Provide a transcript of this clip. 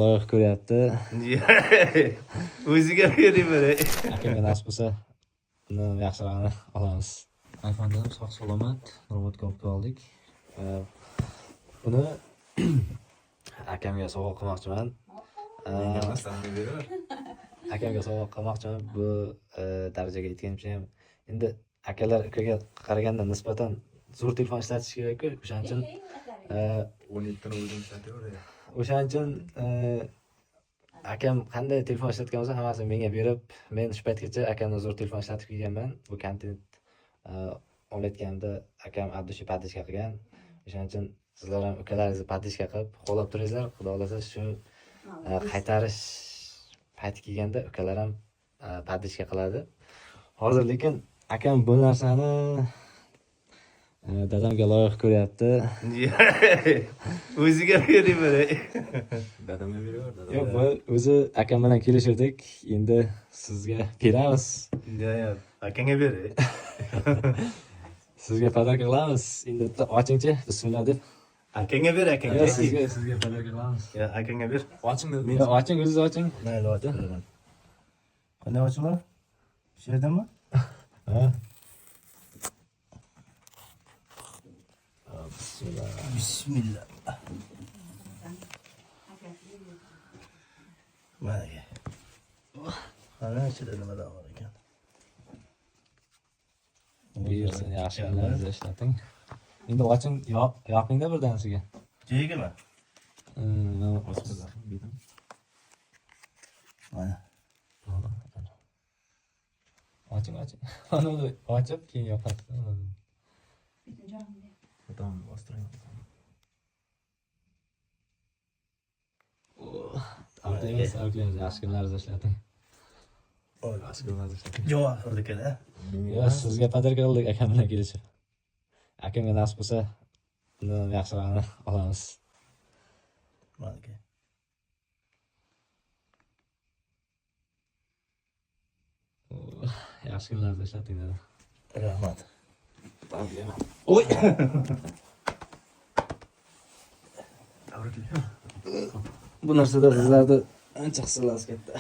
loyiq ko'ryapti. O'ziga beraver. Akamga nasib bo'lsa, buni yaxshirog'ini olamiz. iPhone'dan sog' salomat robotga olib oldik. Buni akamga sovg'a qilmoqchiman. Akamga sovg'a qilmoqchiman. Bu darajaga yetganimcha ham endi akalar ukaga qaraganda nisbatan zo'r telefon ishlatish kerak-ku. O'shaning uchun 17 tani o'zim ishlataveradi. o'shaning uchun akam qanday telefon ishlatgan bo'lsa hammasini menga berib, men shu paytgacha akamdan zo'r telefon ishlatib kelganman. Bu kontent olayotganimda akam Abdusha padishka qilgan. O'shaning uchun sizlar ham ukalaringizni padishka qilib qo'llab turinglar. Xudo xolasa shu qaytarish payti kelganda ukalar ham padishka qiladi. Hozir lekin akam bu narsani dadamga loyiq ko'ryapti. O'ziga beraver. Dadamga beraver. Yo'q, bu o'zi akam bilan kelishdik. Endi sizga beramiz. Yo'q, akangga ber. Sizga podarka qilamiz. Endi bitta ochingchi, bismillah deb. Akangga ber, akangga. Yo'q, sizga podarka qilamiz. Ya, akangga ber. Oching, oching, o'zingiz oching. Mayli, ochaman. Qanday ochaman? Shu yerdami? Ha. Bismillah. Mana ke. Ana ichida nimalar bor ekan. Buyursin, yaxshi kunlaringizni ishlating. Endi oching, yoqingda birdan sizga. Jegimi? Mana. Oching. Mana uni ochib, keyin yoqasiz. Потом острый. Avtobus, yaxshi kunlaringizni ishlating. Yaxshi kunlaringizni ishlating. Javob qildik aka. Yo'q, sizga podarka qildik akam bilan kelishib. Akamga nasib bo'lsa, buni yaxshirog'ini olamiz. Mana aka. Yaxshi kunlaringizni ishlating dedi. Rahmat. Oy! Bu narsada sizlarni ancha hissalaringiz katta.